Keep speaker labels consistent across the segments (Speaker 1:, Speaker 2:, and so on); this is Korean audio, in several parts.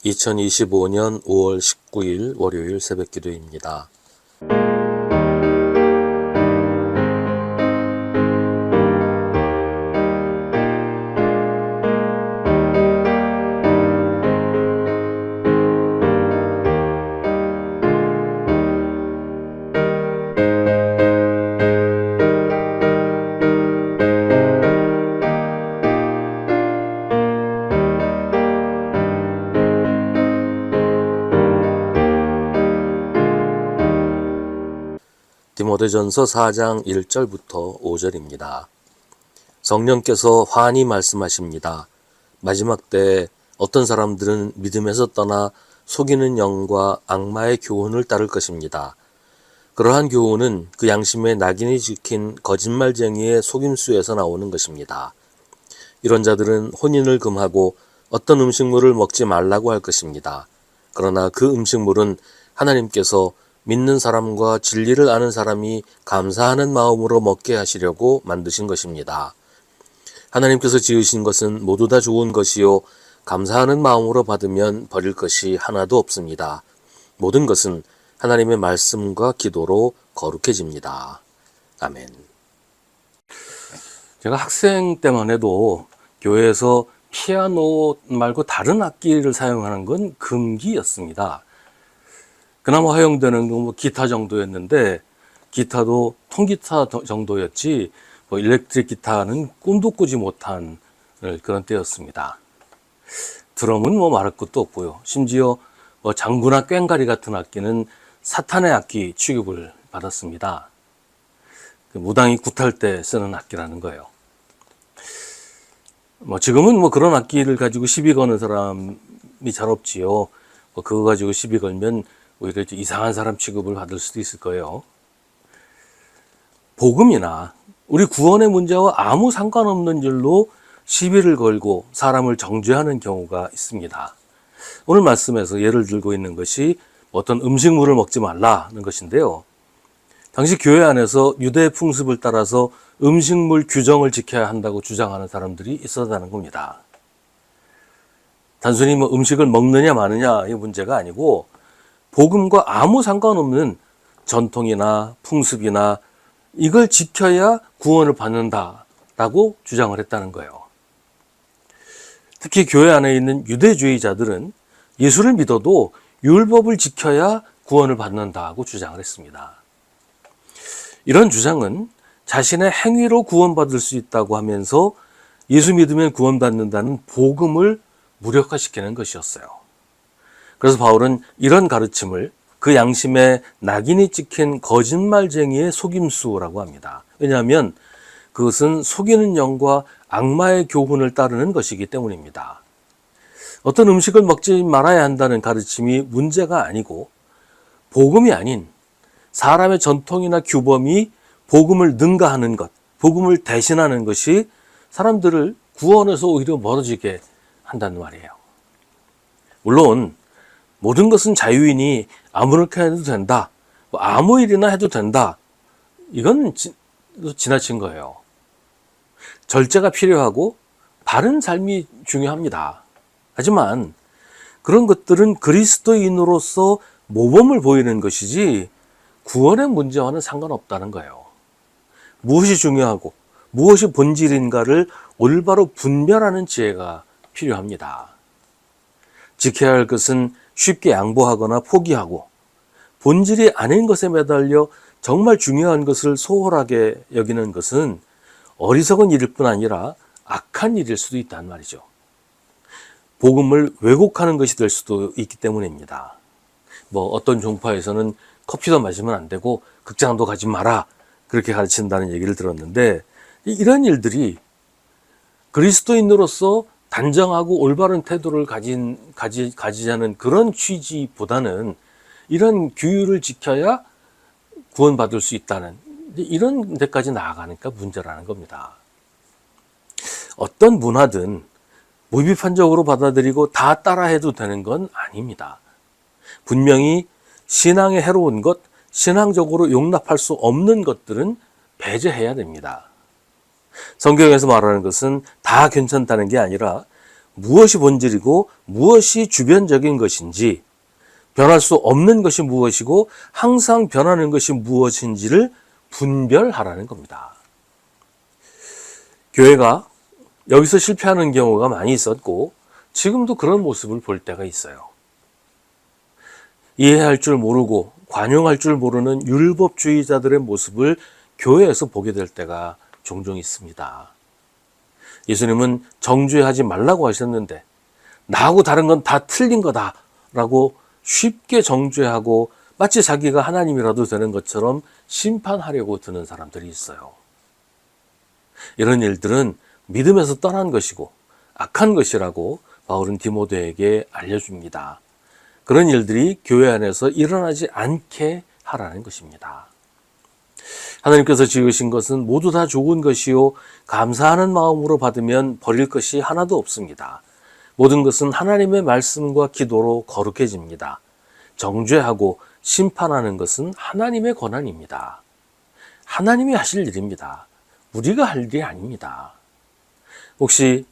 Speaker 1: 2025년 5월 19일 월요일 새벽 기도입니다. 디모데전서 4장 1절부터 5절입니다. 성령께서 환히 말씀하십니다. 마지막 때에 어떤 사람들은 믿음에서 떠나 속이는 영과 악마의 교훈을 따를 것입니다. 그러한 교훈은 그 양심에 낙인이 찍힌 거짓말쟁이의 속임수에서 나오는 것입니다. 이런 자들은 혼인을 금하고 어떤 음식물을 먹지 말라고 할 것입니다. 그러나 그 음식물은 하나님께서 믿는 사람과 진리를 아는 사람이 감사하는 마음으로 먹게 하시려고 만드신 것입니다. 하나님께서 지으신 것은 모두 다 좋은 것이요 감사하는 마음으로 받으면 버릴 것이 하나도 없습니다. 모든 것은 하나님의 말씀과 기도로 거룩해집니다. 아멘. 제가 학생 때만 해도 교회에서 피아노 말고 다른 악기를 사용하는 건 금기였습니다. 그나마 허용되는 건 기타 정도였는데, 기타도 통기타 정도였지 일렉트릭 기타는 꿈도 꾸지 못한 그런 때였습니다. 드럼은 말할 것도 없고요. 심지어 장구나 꽹과리 같은 악기는 사탄의 악기 취급을 받았습니다. 무당이 굿할 때 쓰는 악기라는 거예요. 지금은 그런 악기를 가지고 시비 거는 사람이 잘 없지요. 그거 가지고 시비 걸면 오히려 이상한 사람 취급을 받을 수도 있을 거예요. 복음이나 우리 구원의 문제와 아무 상관없는 일로 시비를 걸고 사람을 정죄하는 경우가 있습니다. 오늘 말씀에서 예를 들고 있는 것이 어떤 음식물을 먹지 말라는 것인데요. 당시 교회 안에서 유대 풍습을 따라서 음식물 규정을 지켜야 한다고 주장하는 사람들이 있었다는 겁니다. 단순히 음식을 먹느냐 마느냐의 문제가 아니고 복음과 아무 상관없는 전통이나 풍습이나 이걸 지켜야 구원을 받는다라고 주장을 했다는 거예요. 특히 교회 안에 있는 유대주의자들은 예수를 믿어도 율법을 지켜야 구원을 받는다고 주장을 했습니다. 이런 주장은 자신의 행위로 구원받을 수 있다고 하면서 예수 믿으면 구원받는다는 복음을 무력화시키는 것이었어요. 그래서 바울은 이런 가르침을 그 양심에 낙인이 찍힌 거짓말쟁이의 속임수라고 합니다. 왜냐하면 그것은 속이는 영과 악마의 교훈을 따르는 것이기 때문입니다. 어떤 음식을 먹지 말아야 한다는 가르침이 문제가 아니고 복음이 아닌 사람의 전통이나 규범이 복음을 능가하는 것, 복음을 대신하는 것이 사람들을 구원에서 오히려 멀어지게 한다는 말이에요. 물론 모든 것은 자유이니 아무렇게 해도 된다, 아무 일이나 해도 된다, 이건 지나친 거예요. 절제가 필요하고 바른 삶이 중요합니다. 하지만 그런 것들은 그리스도인으로서 모범을 보이는 것이지 구원의 문제와는 상관없다는 거예요. 무엇이 중요하고 무엇이 본질인가를 올바로 분별하는 지혜가 필요합니다. 지켜야 할 것은 쉽게 양보하거나 포기하고 본질이 아닌 것에 매달려 정말 중요한 것을 소홀하게 여기는 것은 어리석은 일일 뿐 아니라 악한 일일 수도 있다는 말이죠. 복음을 왜곡하는 것이 될 수도 있기 때문입니다. 어떤 종파에서는 커피도 마시면 안 되고 극장도 가지 마라 그렇게 가르친다는 얘기를 들었는데, 이런 일들이 그리스도인으로서 단정하고 올바른 태도를 가지자는 그런 취지보다는 이런 규율을 지켜야 구원받을 수 있다는 이런 데까지 나아가니까 문제라는 겁니다. 어떤 문화든 무비판적으로 받아들이고 다 따라해도 되는 건 아닙니다. 분명히 신앙에 해로운 것, 신앙적으로 용납할 수 없는 것들은 배제해야 됩니다. 성경에서 말하는 것은 다 괜찮다는 게 아니라 무엇이 본질이고 무엇이 주변적인 것인지, 변할 수 없는 것이 무엇이고 항상 변하는 것이 무엇인지를 분별하라는 겁니다. 교회가 여기서 실패하는 경우가 많이 있었고 지금도 그런 모습을 볼 때가 있어요. 이해할 줄 모르고 관용할 줄 모르는 율법주의자들의 모습을 교회에서 보게 될 때가 종종 있습니다. 예수님은 정죄하지 말라고 하셨는데 나하고 다른 건 다 틀린 거다라고 쉽게 정죄하고 마치 자기가 하나님이라도 되는 것처럼 심판하려고 드는 사람들이 있어요. 이런 일들은 믿음에서 떠난 것이고 악한 것이라고 바울은 디모데에게 알려줍니다. 그런 일들이 교회 안에서 일어나지 않게 하라는 것입니다. 하나님께서 지으신 것은 모두 다 좋은 것이요 감사하는 마음으로 받으면 버릴 것이 하나도 없습니다. 모든 것은 하나님의 말씀과 기도로 거룩해집니다. 정죄하고 심판하는 것은 하나님의 권한입니다. 하나님이 하실 일입니다. 우리가 할 일이 아닙니다. 혹시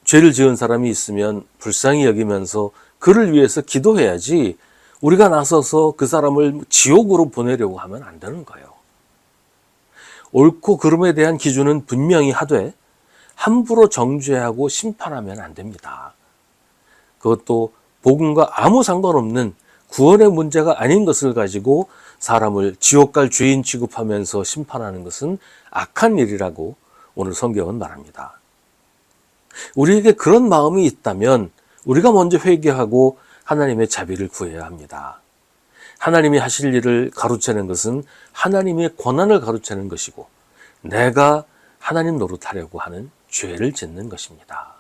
Speaker 1: 죄를 지은 사람이 있으면 불쌍히 여기면서 그를 위해서 기도해야지 우리가 나서서 그 사람을 지옥으로 보내려고 하면 안 되는 거예요. 옳고 그름에 대한 기준은 분명히 하되 함부로 정죄하고 심판하면 안 됩니다. 그것도 복음과 아무 상관없는 구원의 문제가 아닌 것을 가지고 사람을 지옥 갈 죄인 취급하면서 심판하는 것은 악한 일이라고 오늘 성경은 말합니다. 우리에게 그런 마음이 있다면 우리가 먼저 회개하고 하나님의 자비를 구해야 합니다. 하나님이 하실 일을 가로채는 것은 하나님의 권한을 가로채는 것이고 내가 하나님 노릇하려고 하는 죄를 짓는 것입니다.